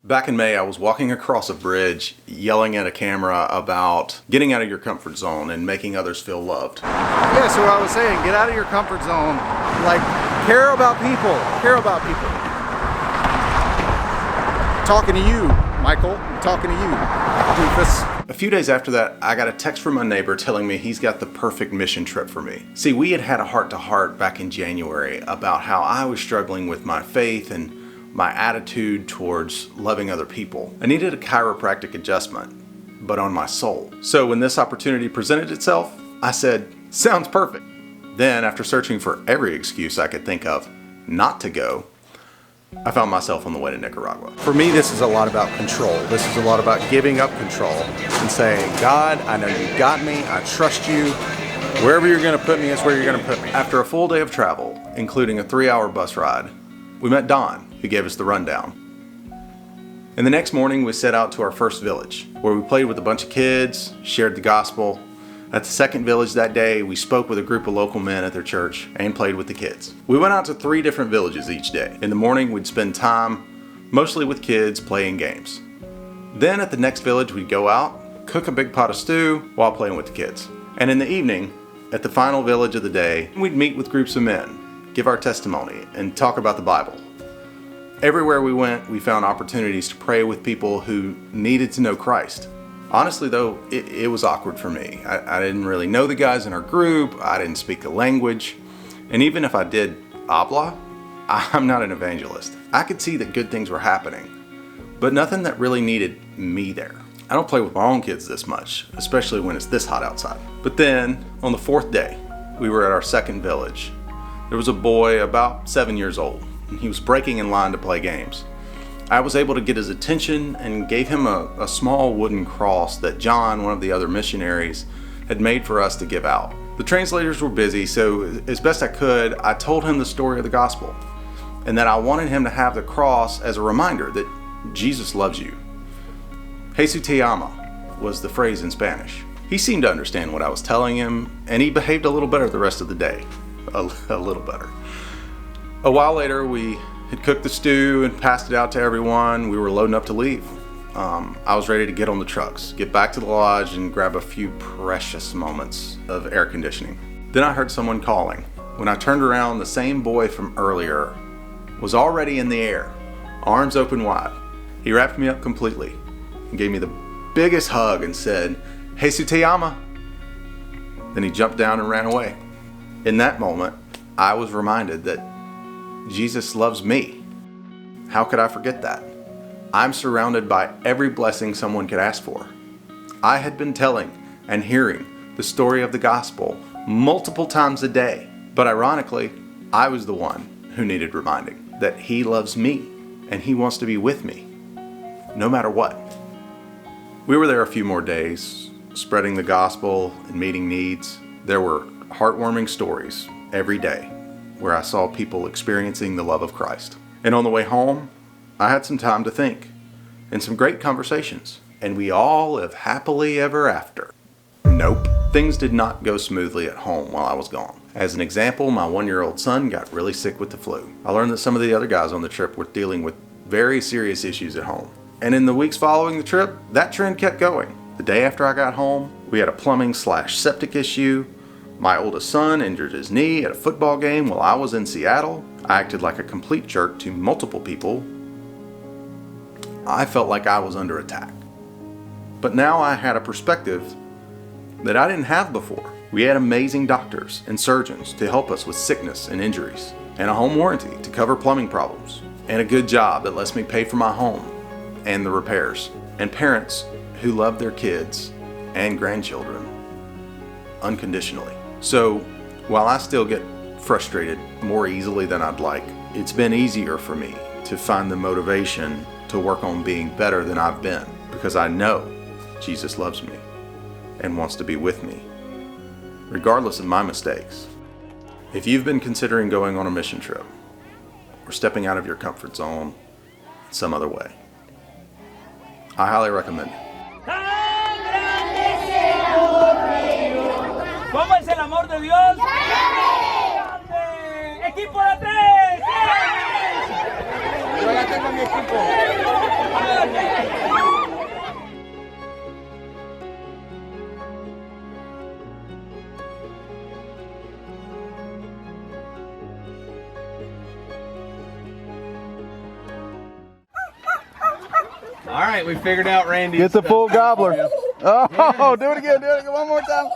Back in May, I was walking across a bridge, yelling at a camera about getting out of your comfort zone and making others feel loved. Yeah, so I was saying, get out of your comfort zone. Like, care about people. Care about people. Talking to you, Michael. I'm talking to you, doofus. A few days after that, I got a text from my neighbor telling me he's got the perfect mission trip for me. See, we had a heart-to-heart back in January about how I was struggling with my faith and my attitude towards loving other people. I needed a chiropractic adjustment, but on my soul. So when this opportunity presented itself, I said, sounds perfect. Then, after searching for every excuse I could think of not to go, I found myself on the way to Nicaragua. For me, this is a lot about control. This is a lot about giving up control and saying, God, I know you got me. I trust you. Wherever you're going to put me is where you're going to put me. After a full day of travel, including a 3-hour bus ride, we met Don, who gave us the rundown. And the next morning, we set out to our first village, where we played with a bunch of kids, shared the gospel. At the second village that day, we spoke with a group of local men at their church and played with the kids. We went out to 3 different villages each day. In the morning, we'd spend time mostly with kids playing games. Then at the next village, we'd go out, cook a big pot of stew while playing with the kids. And in the evening, at the final village of the day, we'd meet with groups of men, give our testimony, and talk about the Bible. Everywhere we went, we found opportunities to pray with people who needed to know Christ. Honestly though, it was awkward for me. I didn't really know the guys in our group, I didn't speak the language, and even if I did habla, I'm not an evangelist. I could see that good things were happening, but nothing that really needed me there. I don't play with my own kids this much, especially when it's this hot outside. But then, on the 4th day, we were at our second village. There was a boy about 7 years old, and he was breaking in line to play games. I was able to get his attention and gave him a small wooden cross that John, one of the other missionaries, had made for us to give out. The translators were busy, so as best I could, I told him the story of the gospel, and that I wanted him to have the cross as a reminder that Jesus loves you. Jesús te ama was the phrase in Spanish. He seemed to understand what I was telling him, and he behaved a little better the rest of the day. A little better. A while later, we had cooked the stew and passed it out to everyone. We were loading up to leave. I was ready to get on the trucks, get back to the lodge, and grab a few precious moments of air conditioning. Then I heard someone calling. When I turned around, the same boy from earlier was already in the air, arms open wide. He wrapped me up completely and gave me the biggest hug and said, "Jesús te ama." Then he jumped down and ran away. In that moment, I was reminded that Jesus loves me. How could I forget that? I'm surrounded by every blessing someone could ask for. I had been telling and hearing the story of the gospel multiple times a day, but ironically, I was the one who needed reminding that He loves me and He wants to be with me, no matter what. We were there a few more days, spreading the gospel and meeting needs. There were heartwarming stories every day where I saw people experiencing the love of Christ. And on the way home, I had some time to think and some great conversations. And we all live happily ever after. Nope. Things did not go smoothly at home while I was gone. As an example, my 1-year-old son got really sick with the flu. I learned that some of the other guys on the trip were dealing with very serious issues at home. And in the weeks following the trip, that trend kept going. The day after I got home, we had a plumbing/septic issue. My oldest son injured his knee at a football game while I was in Seattle. I acted like a complete jerk to multiple people. I felt like I was under attack. But now I had a perspective that I didn't have before. We had amazing doctors and surgeons to help us with sickness and injuries, and a home warranty to cover plumbing problems, and a good job that lets me pay for my home and the repairs, and parents who love their kids and grandchildren unconditionally. So while I still get frustrated more easily than I'd like, it's been easier for me to find the motivation to work on being better than I've been, because I know Jesus loves me and wants to be with me, regardless of my mistakes. If you've been considering going on a mission trip or stepping out of your comfort zone in some other way, I highly recommend it. ¿Cómo es el amor de Dios? ¡Grande! ¡Equipo de 3! Yo ya tengo mi equipo. All right, we figured out Randy's. Get the full gobbler. Oh, do it again. Do it again one more time.